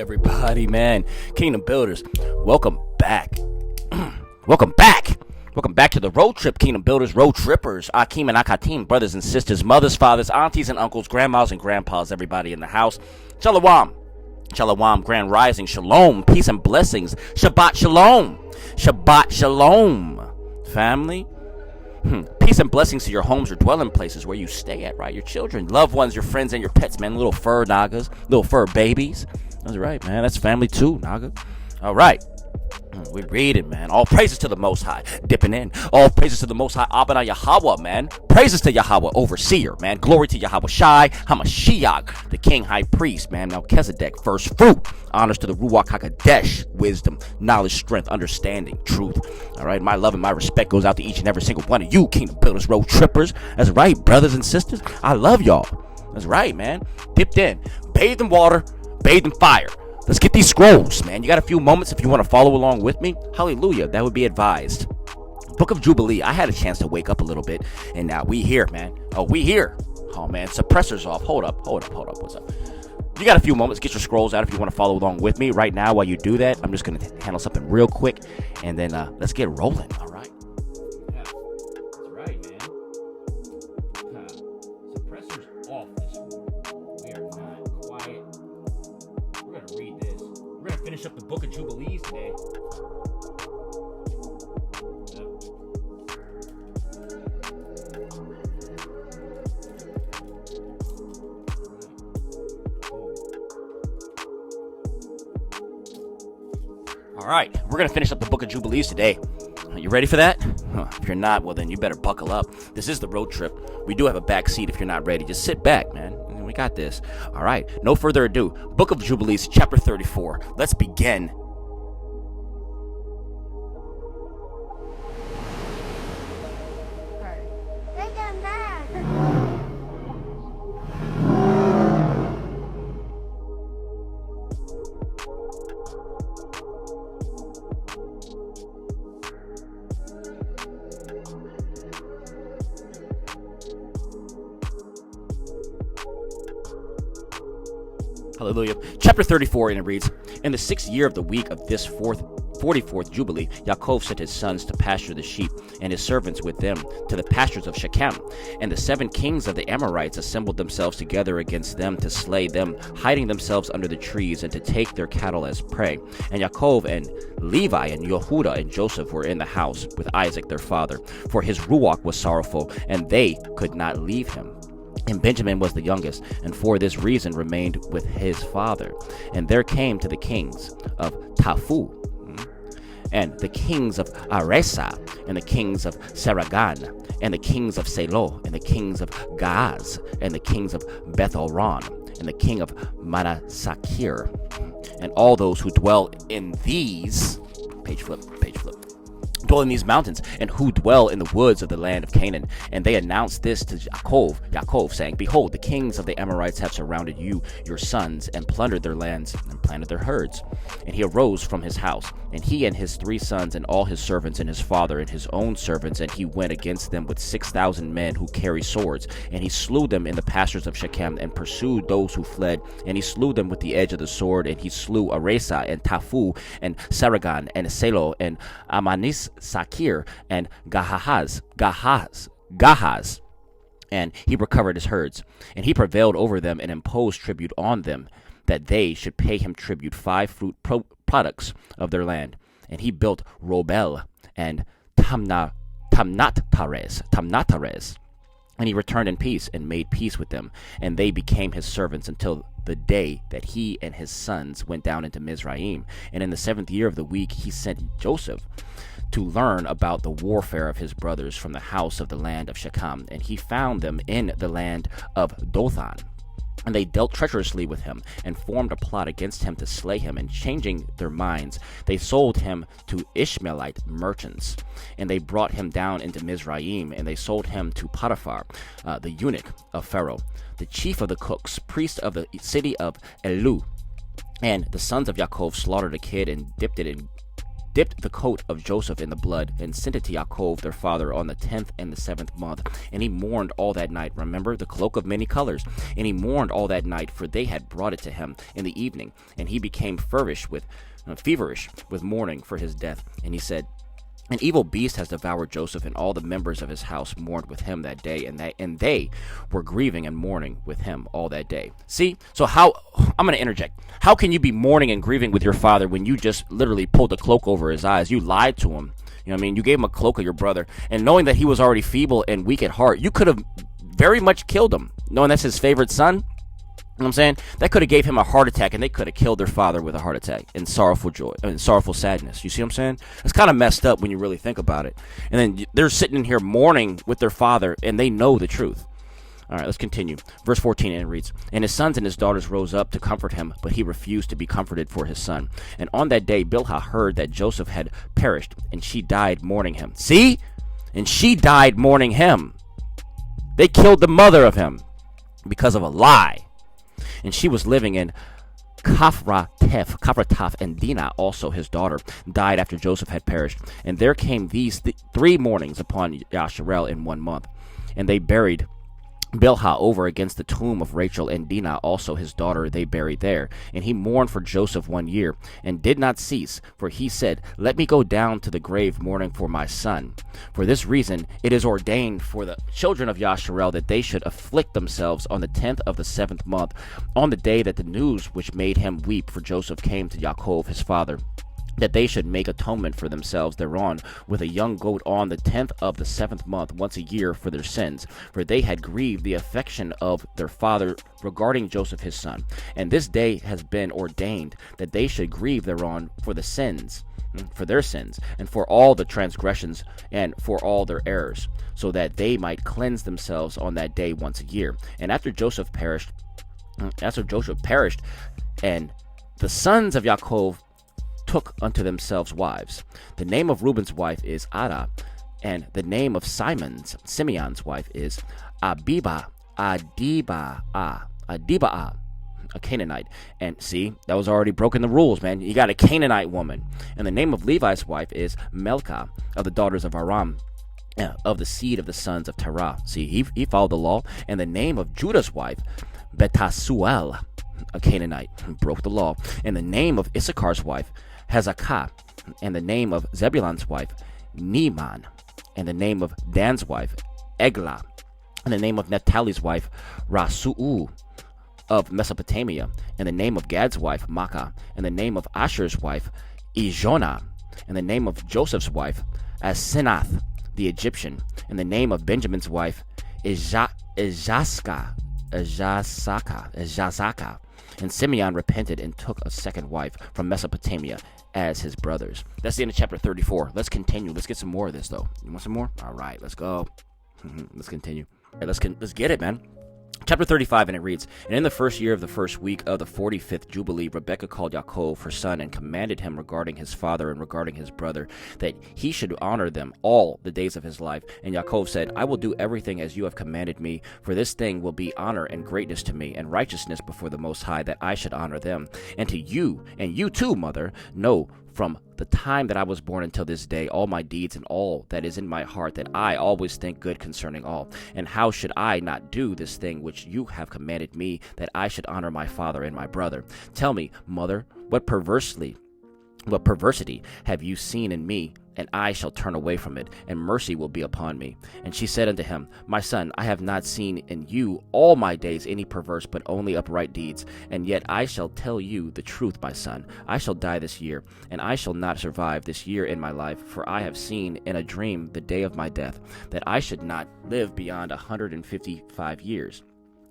everybody, man. Kingdom Builders, welcome back. Welcome back. Welcome back to the road trip, Kingdom Builders, road trippers, Akim and Akatim, brothers and sisters, mothers, fathers, aunties and uncles, grandmas and grandpas, everybody in the house. Shalom. Shalom, grand rising, shalom, peace and blessings. Shabbat shalom. Shabbat shalom. Family. Peace and blessings to your homes, your dwelling places where you stay at, right? Your children, loved ones, your friends, and your pets, man. Little fur nagas, little fur babies. That's right, man. That's family too, naga. All right. We read it, man. All praises to the Most High. Dipping in. All praises to the Most High. Abba Yahweh, man. Praises to Yahweh, overseer, man. Glory to Yahweh Shai, Hamashiach, the King High Priest, man. Melchizedek, first fruit. Honors to the Ruach HaKodesh, wisdom, knowledge, strength, understanding, truth. All right, my love and my respect goes out to each and every single one of you, Kingdom Builders, road trippers. That's right, brothers and sisters. I love y'all. That's right, man. Dipped in. Bathed in water, bathed in fire. Let's get these scrolls, man. You got a few moments if you want to follow along with me. Hallelujah. That would be advised. Book of Jubilee. I had a chance to wake up a little bit, and now we here, man. Oh, we here. Oh, man. Suppressors off. Hold up. What's up? You got a few moments. Get your scrolls out if you want to follow along with me. Right now, while you do that, I'm just going to handle something real quick, and then let's get rolling. All right. Yeah, that's right, man. Suppressors off this morning. We are not quiet. We're going to read this. We're going to finish up the book of Jubilees today. All right, we're going to finish up the book of Jubilees today. Are you ready for that? If you're not, well, then you better buckle up. This is the road trip. We do have a back seat if you're not ready. Just sit back, man. We got this. All right, no further ado. Book of Jubilees, chapter 34. Let's begin. Hallelujah. Chapter 34, and it reads, In the 6th year of the week of this 44th Jubilee, Yaakov sent his sons to pasture the sheep, and his servants with them to the pastures of Shechem. And the 7 kings of the Amorites assembled themselves together against them to slay them, hiding themselves under the trees, and to take their cattle as prey. And Yaakov and Levi and Yehudah and Joseph were in the house with Isaac their father, for his ruach was sorrowful, and they could not leave him. And Benjamin was the youngest, and for this reason remained with his father. And there came to the kings of Taphu, and the kings of Aresa, and the kings of Saragan, and the kings of Selo, and the kings of Gaaz, and the kings of Beth-Horon, and the king of Manasakir, and all those who dwell in these, dwell in these mountains, and who dwell in the woods of the land of Canaan. And they announced this to Yaakov, saying, Behold, the kings of the Amorites have surrounded you, your sons, and plundered their lands, and planted their herds. And he arose from his house, and he and his 3 sons, and all his servants, and his father, and his own servants, and he went against them with 6,000 men who carry swords. And he slew them in the pastures of Shechem, and pursued those who fled. And he slew them with the edge of the sword, and he slew Aresa, and Taphu, and Saragan, and Selo, and Amanis Sakir, and Gahaz, and he recovered his herds, and he prevailed over them and imposed tribute on them, that they should pay him tribute 5 fruit products of their land. And he built Robel and Tamnatares, and he returned in peace and made peace with them, and they became his servants until the day that he and his sons went down into Mizraim. And in the 7th year of the week he sent Joseph to learn about the warfare of his brothers from the house of the land of Shechem, and he found them in the land of Dothan. And they dealt treacherously with him, and formed a plot against him to slay him, and changing their minds, they sold him to Ishmaelite merchants. And they brought him down into Mizraim, and they sold him to Potiphar, the eunuch of Pharaoh, the chief of the cooks, priest of the city of Elu. And the sons of Yaakov slaughtered a kid and dipped it in dipped the coat of Joseph in the blood, and sent it to Yaakov their father on the 10th and the 7th month. And he mourned all that night. Remember, the cloak of many colors. And he mourned all that night, for they had brought it to him in the evening. And he became feverish with mourning for his death. And he said, an evil beast has devoured Joseph, and all the members of his house mourned with him that day, and they were grieving and mourning with him all that day. See, so I'm going to interject. How can you be mourning and grieving with your father when you just literally pulled a cloak over his eyes? You lied to him. You know what I mean? You gave him a cloak of your brother, and knowing that he was already feeble and weak at heart, you could have very much killed him, knowing that's his favorite son. You know what I'm saying? That could have gave him a heart attack, and they could have killed their father with a heart attack and sorrowful sadness. You see what I'm saying? It's kind of messed up when you really think about it. And then they're sitting in here mourning with their father, and they know the truth. All right, let's continue. Verse 14, and it reads, and his sons and his daughters rose up to comfort him, but he refused to be comforted for his son. And on that day, Bilhah heard that Joseph had perished, and she died mourning him. See? And she died mourning him. They killed the mother of him because of a lie. And she was living in Kafrataf, and Dinah, also his daughter, died after Joseph had perished. And there came these 3 mournings upon Yasharel in 1 month. And they buried Bilhah over against the tomb of Rachel, and Dinah, also his daughter, they buried there. And he mourned for Joseph 1 year, and did not cease, for he said, let me go down to the grave mourning for my son. For this reason it is ordained for the children of Yasharel that they should afflict themselves on the 10th of the 7th month, on the day that the news which made him weep for Joseph came to Yaakov his father, that they should make atonement for themselves thereon with a young goat on the 10th of the 7th month once a year for their sins, for they had grieved the affection of their father regarding Joseph his son. And this day has been ordained that they should grieve thereon for their sins, and for all the transgressions, and for all their errors, so that they might cleanse themselves on that day once a year. And after Joseph perished, and the sons of Yaakov took unto themselves wives. The name of Reuben's wife is Ada, and the name of Simeon's wife is Adibah, a Canaanite. And see, that was already broken the rules, man. You got a Canaanite woman. And the name of Levi's wife is Melchah, of the daughters of Aram, of the seed of the sons of Terah. See, he followed the law. And the name of Judah's wife, Betasuel, a Canaanite, broke the law. And the name of Issachar's wife, Hezekiah, and the name of Zebulun's wife, Neeman, and the name of Dan's wife, Eglah, and the name of Naphtali's wife, Rasu'u, of Mesopotamia, and the name of Gad's wife, Makkah, and the name of Asher's wife, Ijona, and the name of Joseph's wife, Asenath, the Egyptian, and the name of Benjamin's wife, Ijazaka. And Simeon repented and took a second wife from Mesopotamia as his brothers. That's the end of chapter 34. Let's continue. Let's get some more of this, though. You want some more? All right, let's go. Let's continue. All right, let's get it, man. Chapter 35, and it reads, and in the first year of the first week of the 45th Jubilee, Rebekah called Yaakov her son, and commanded him regarding his father and regarding his brother, that he should honor them all the days of his life. And Yaakov said, I will do everything as you have commanded me, for this thing will be honor and greatness to me, and righteousness before the Most High, that I should honor them. And to you, and you too, mother, know from the time that I was born until this day, all my deeds and all that is in my heart, that I always think good concerning all. And how should I not do this thing which you have commanded me, that I should honor my father and my brother? Tell me, mother, what perversity have you seen in me? And I shall turn away from it, and mercy will be upon me. And she said unto him, my son, I have not seen in you all my days any perverse, but only upright deeds. And yet I shall tell you the truth, my son. I shall die this year, and I shall not survive this year in my life, for I have seen in a dream the day of my death, that I should not live beyond 155 years.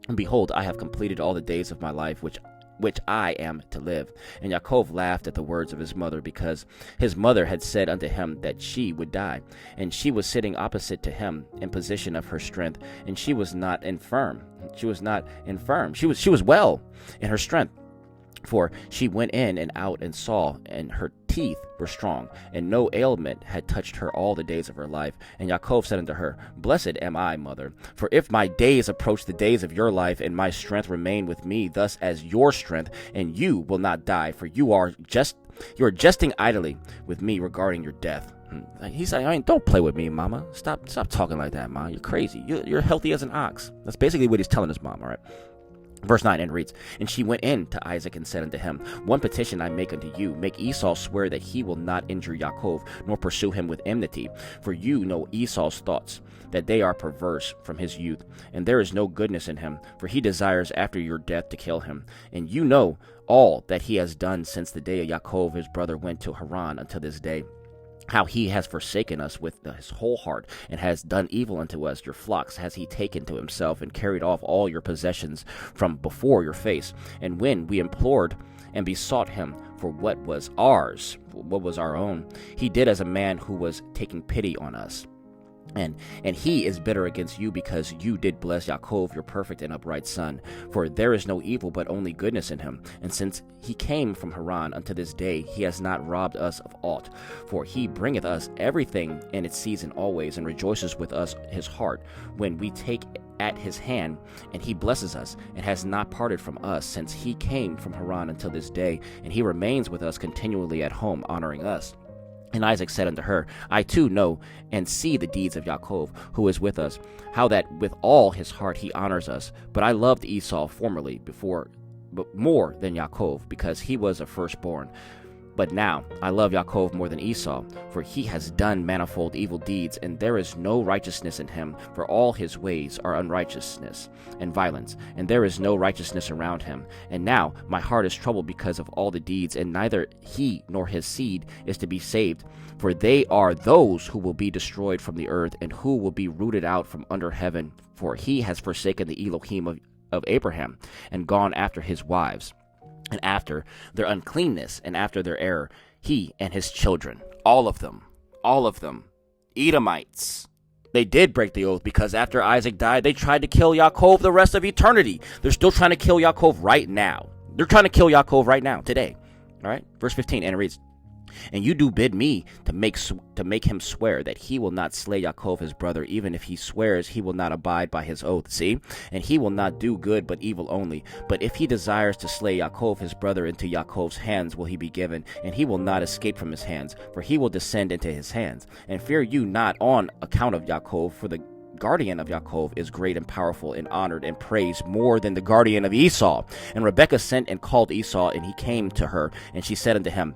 And behold, I have completed all the days of my life which I am to live. And Yaakov laughed at the words of his mother, because his mother had said unto him that she would die. And she was sitting opposite to him in position of her strength, and she was not infirm. She was well in her strength. For she went in and out and saw, and her teeth were strong, and no ailment had touched her all the days of her life. And Yaakov said unto her, Blessed am I, mother, for if my days approach the days of your life, and my strength remain with me, thus as your strength, and you will not die, for you are just You are jesting idly with me regarding your death. He's like, I mean, don't play with me, mama. Stop talking like that, ma. You're crazy. You're healthy as an ox. That's basically what he's telling his mom, all right? Verse 9 and reads, And she went in to Isaac and said unto him, One petition I make unto you, make Esau swear that he will not injure Yaakov, nor pursue him with enmity. For you know Esau's thoughts, that they are perverse from his youth, and there is no goodness in him, for he desires after your death to kill him. And you know all that he has done since the day Yaakov his brother went to Haran until this day, how he has forsaken us with his whole heart, and has done evil unto us. Your flocks has he taken to himself, and carried off all your possessions from before your face. And when we implored and besought him for what was ours, what was our own, he did as a man who was taking pity on us. And he is bitter against you, because you did bless Yaakov, your perfect and upright son. For there is no evil, but only goodness in him. And since he came from Haran unto this day, he has not robbed us of aught. For he bringeth us everything in its season always, and rejoices with us his heart, when we take at his hand, and he blesses us, and has not parted from us since he came from Haran until this day. And he remains with us continually at home, honoring us. And Isaac said unto her, I too know and see the deeds of Yaakov, who is with us, how that with all his heart he honors us. But I loved Esau formerly but more than Yaakov, because he was a firstborn. But now I love Yaakov more than Esau, for he has done manifold evil deeds, and there is no righteousness in him, for all his ways are unrighteousness and violence, and there is no righteousness around him. And now my heart is troubled because of all the deeds, and neither he nor his seed is to be saved, for they are those who will be destroyed from the earth, and who will be rooted out from under heaven. For he has forsaken the Elohim of Abraham, and gone after his wives, and after their uncleanness, and after their error, he and his children, all of them, Edomites. They did break the oath, because after Isaac died, they tried to kill Yaakov the rest of eternity. They're still trying to kill Yaakov right now. They're trying to kill Yaakov right now, today. All right, verse 15, and it reads, And you do bid me to make him swear that he will not slay Yaakov his brother, even if he swears he will not abide by his oath. See? And he will not do good, but evil only. But if he desires to slay Yaakov his brother, into Yaakov's hands will he be given, and he will not escape from his hands, for he will descend into his hands. And fear you not on account of Yaakov, for the guardian of Yaakov is great and powerful and honored and praised more than the guardian of Esau. And Rebekah sent and called Esau, and he came to her, and she said unto him,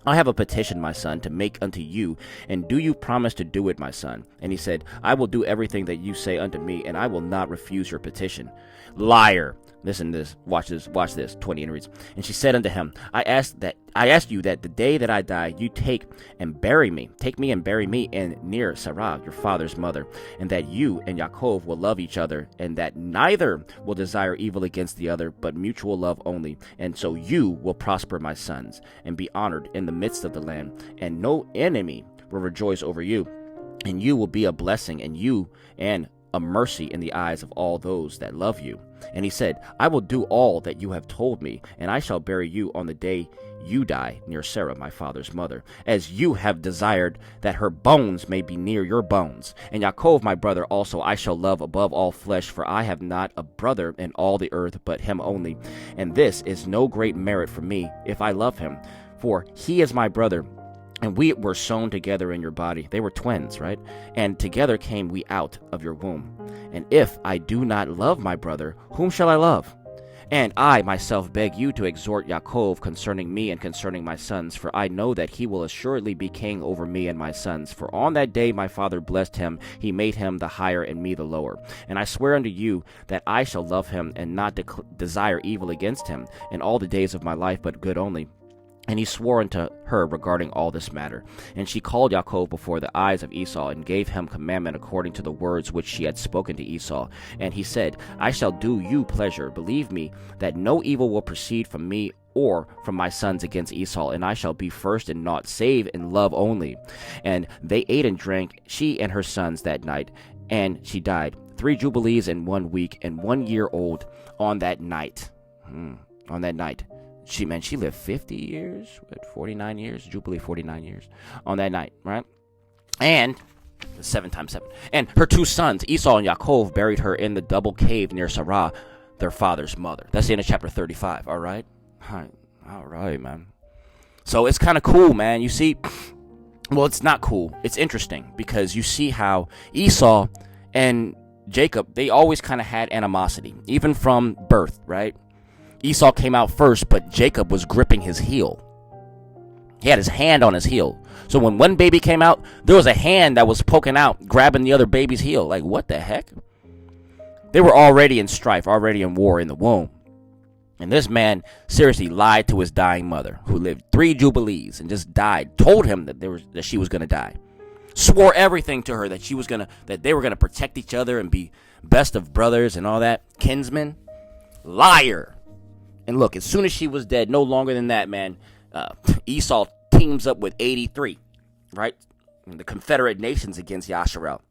I have a petition, my son, to make unto you, and do you promise to do it, my son? And he said, I will do everything that you say unto me, and I will not refuse your petition. Liar. Listen to this. Watch this. 20 and reads. And she said unto him, I asked you that the day that I die, you take me and bury me in near Sarah, your father's mother, and that you and Yaakov will love each other, and that neither will desire evil against the other, but mutual love only. And so you will prosper, my sons, and be honored in the midst of the land, and no enemy will rejoice over you, and you will be a blessing, and you and a mercy in the eyes of all those that love you. And he said, I will do all that you have told me, and I shall bury you on the day you die near Sarah, my father's mother, as you have desired that her bones may be near your bones. And Yaakov, my brother, also I shall love above all flesh, for I have not a brother in all the earth but him only. And this is no great merit for me, if I love him, for he is my brother, and we were sown together in your body. They were twins, right? And together came we out of your womb. And if I do not love my brother, whom shall I love? And I myself beg you to exhort Yaakov concerning me and concerning my sons, for I know that he will assuredly be king over me and my sons. For on that day my father blessed him, he made him the higher and me the lower. And I swear unto you that I shall love him and not desire evil against him in all the days of my life, but good only. And he swore unto her regarding all this matter. And she called Yaakov before the eyes of Esau, and gave him commandment according to the words which she had spoken to Esau. And he said, I shall do you pleasure. Believe me, that no evil will proceed from me or from my sons against Esau, and I shall be first in naught, save in love only. And they ate and drank, she and her sons, that night, and she died. 3 Jubilees in 1 week, and 1 year old on that night. On that night. She lived 50 years, 49 years, Jubilee 49 years on that night, right? And 7 times 7. And her 2 sons, Esau and Yaakov, buried her in the double cave near Sarah, their father's mother. That's the end of chapter 35, all right? All right, man. So it's kind of cool, man. You see, well, it's not cool. It's interesting because you see how Esau and Jacob, they always kind of had animosity, even from birth, right? Esau came out first, but Jacob was gripping his heel. He had his hand on his heel. So when one baby came out, there was a hand that was poking out, grabbing the other baby's heel. Like, what the heck? They were already in strife, already in war in the womb. And this man seriously lied to his dying mother, who lived 3 Jubilees and just died. Told him that she was gonna die. Swore everything to her that they were gonna protect each other and be best of brothers and all that. Kinsmen, liar. And look, as soon as she was dead, no longer than that, man, Esau teams up with 83, right? The Confederate Nations against Yasharel.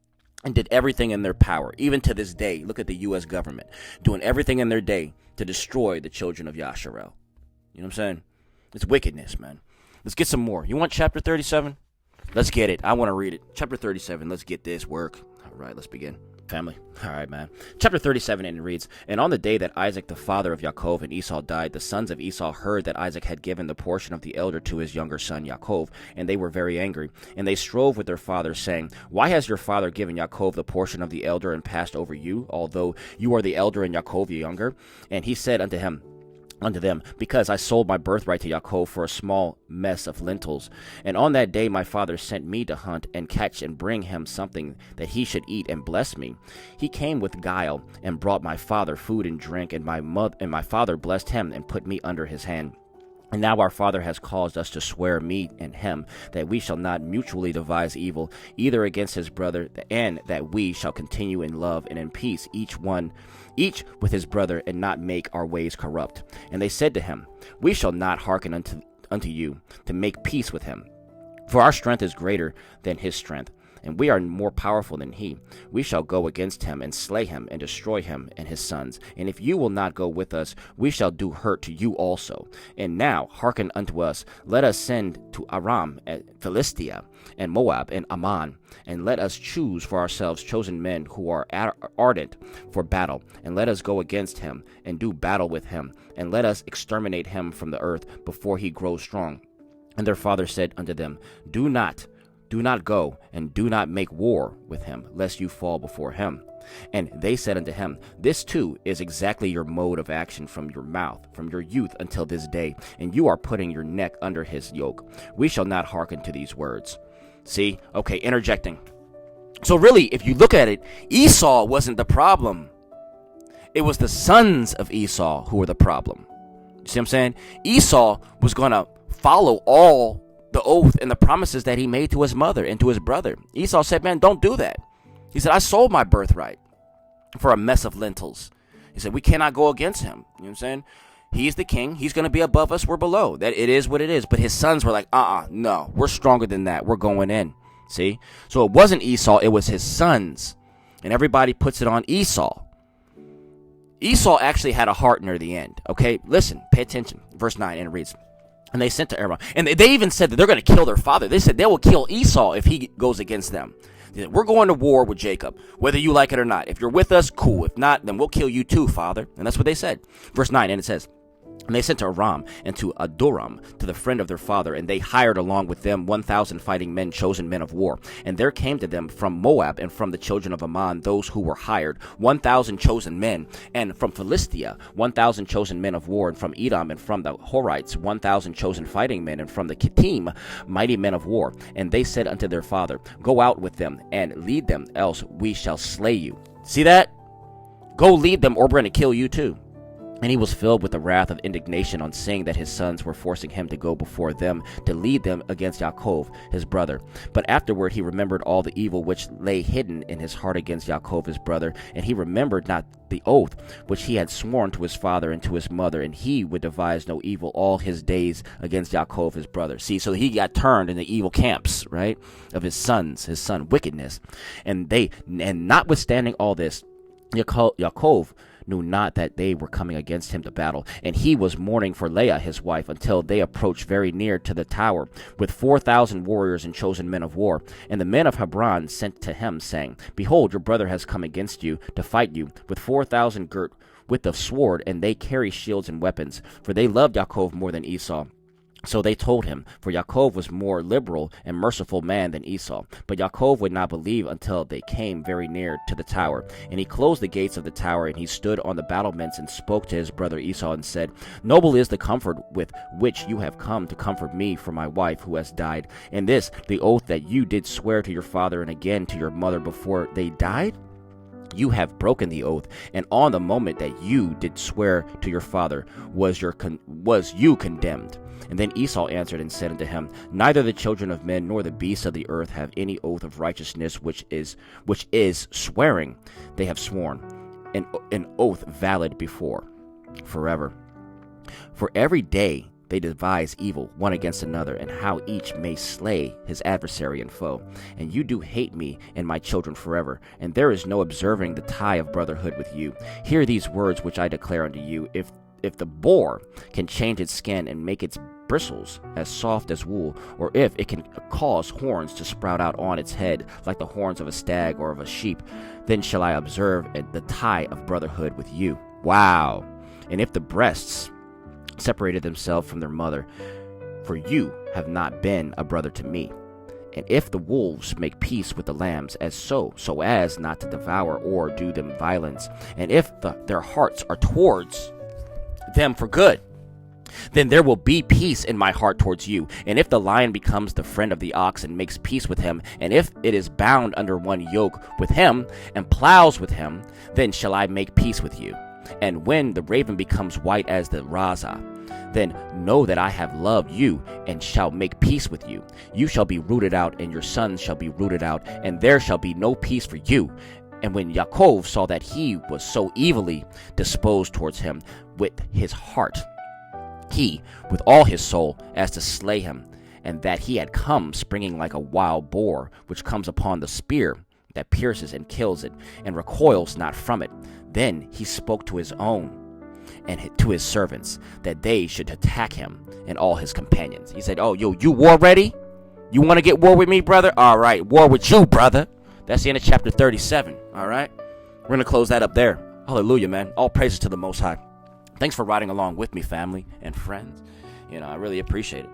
And did everything in their power, even to this day. Look at the U.S. government doing everything in their day to destroy the children of Yasharel. You know what I'm saying? It's wickedness, man. Let's get some more. You want chapter 37? Let's get it. I want to read it. Chapter 37. Let's get this work. All right, let's begin. Family. All right, man. Chapter 37, and it reads, And on the day that Isaac, the father of Yaakov, and Esau died, the sons of Esau heard that Isaac had given the portion of the elder to his younger son Yaakov, and they were very angry. And they strove with their father, saying, Why has your father given Yaakov the portion of the elder and passed over you, although you are the elder and Yaakov the younger? And he said unto them, Because I sold my birthright to Yaakov for a small mess of lentils. And on that day my father sent me to hunt and catch and bring him something that he should eat and bless me. He came with guile and brought my father food and drink, and my father blessed him and put me under his hand. And now our father has caused us to swear, me and him, that we shall not mutually devise evil, either against his brother, and that we shall continue in love and in peace, each with his brother, and not make our ways corrupt. And they said to him, We shall not hearken unto you, to make peace with him. For our strength is greater than his strength, and we are more powerful than he. We shall go against him, and slay him, and destroy him and his sons. And if you will not go with us, we shall do hurt to you also. And now hearken unto us. Let us send to Aram, and Philistia, and Moab, and Ammon, and let us choose for ourselves chosen men who are ardent for battle, and let us go against him, and do battle with him, and let us exterminate him from the earth before he grows strong. And their father said unto them, Do not go, and do not make war with him, lest you fall before him. And they said unto him, This too is exactly your mode of action from your mouth, from your youth until this day, and you are putting your neck under his yoke. We shall not hearken to these words. See? Okay, interjecting. So really, if you look at it, Esau wasn't the problem. It was the sons of Esau who were the problem. You see what I'm saying? Esau was going to follow all the oath and the promises that he made to his mother and to his brother. Esau said, man, don't do that. He said, I sold my birthright for a mess of lentils. He said, we cannot go against him. You know what I'm saying? He's the king. He's going to be above us. We're below. That it is what it is. But his sons were like, no, we're stronger than that. We're going in. See? So it wasn't Esau. It was his sons. And everybody puts it on Esau. Esau actually had a heart near the end. Okay? Listen, pay attention. Verse 9, and it reads, And they sent to Aram. And they even said that they're going to kill their father. They said they will kill Esau if he goes against them. They said, we're going to war with Jacob, whether you like it or not. If you're with us, cool. If not, then we'll kill you too, father. And that's what they said. Verse 9, and it says, And they sent to Aram and to Adoram, to the friend of their father, and they hired along with them 1,000 fighting men, chosen men of war. And there came to them from Moab and from the children of Ammon those who were hired, 1,000 chosen men, and from Philistia 1,000 chosen men of war, and from Edom and from the Horites 1,000 chosen fighting men, and from the Kittim mighty men of war. And they said unto their father, Go out with them and lead them, else we shall slay you. See that? Go lead them, or we're going to kill you too. And he was filled with the wrath of indignation on seeing that his sons were forcing him to go before them to lead them against Yaakov, his brother. But afterward he remembered all the evil which lay hidden in his heart against Yaakov, his brother, and he remembered not the oath which he had sworn to his father and to his mother, and he would devise no evil all his days against Yaakov, his brother. See, so he got turned in the evil camps, right, of his son wickedness. And notwithstanding all this, Yaakov knew not that they were coming against him to battle, and he was mourning for Leah his wife until they approached very near to the tower with 4,000 warriors and chosen men of war. And the men of Hebron sent to him, saying, Behold, your brother has come against you to fight you with 4,000 girt with the sword, and they carry shields and weapons, for they loved Yaakov more than Esau, So they told him, for Yaakov was more liberal and merciful man than Esau. But Yaakov would not believe until they came very near to the tower. And he closed the gates of the tower, and he stood on the battlements and spoke to his brother Esau and said, Noble is the comfort with which you have come to comfort me for my wife who has died. And this, the oath that you did swear to your father and again to your mother before they died? You have broken the oath, and on the moment that you did swear to your father was you condemned. And then Esau answered and said unto him, Neither the children of men nor the beasts of the earth have any oath of righteousness which is swearing. They have sworn an oath valid before forever. For every day they devise evil one against another, and how each may slay his adversary and foe. And you do hate me and my children forever, and there is no observing the tie of brotherhood with you. Hear these words which I declare unto you. If the boar can change its skin and make its bristles as soft as wool, or if it can cause horns to sprout out on its head like the horns of a stag or of a sheep, then shall I observe the tie of brotherhood with you. Wow. And if the breasts separated themselves from their mother, for you have not been a brother to me. And if the wolves make peace with the lambs, so as not to devour or do them violence, and if their hearts are towards them for good, then there will be peace in my heart towards you. And if the lion becomes the friend of the ox and makes peace with him, and if it is bound under one yoke with him and plows with him, then shall I make peace with you. And when the raven becomes white as the raza, then know that I have loved you and shall make peace with you. You shall be rooted out, and your sons shall be rooted out, and there shall be no peace for you. And when Yaakov saw that he was so evilly disposed towards him with his heart, he, with all his soul, as to slay him, and that he had come springing like a wild boar, which comes upon the spear, that pierces and kills it, and recoils not from it. Then he spoke to his own and to his servants, that they should attack him and all his companions. He said, you war ready? You want to get war with me, brother? All right, war with you, brother. That's the end of chapter 37, all right? We're going to close that up there. Hallelujah, man. All praises to the Most High. Thanks for riding along with me, family and friends. I really appreciate it.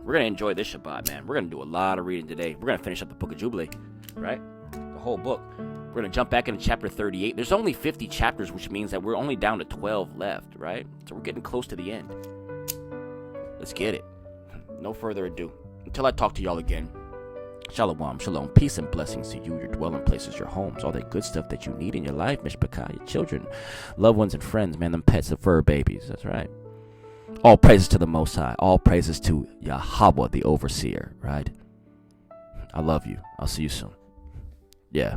We're going to enjoy this Shabbat, man. We're going to do a lot of reading today. We're going to finish up the book of Jubilee, right? The whole book. We're going to jump back into chapter 38. There's only 50 chapters, which means that we're only down to 12 left, right? So we're getting close to the end. Let's get it. No further ado. Until I talk to y'all again. Shalom, shalom, peace and blessings to you, your dwelling places, your homes, all that good stuff that you need in your life, Mishpachah, your children, loved ones and friends, man, them pets, the fur babies, that's right. All praises to the Most High, all praises to Yahweh, the overseer, right? I love you. I'll see you soon. Yeah.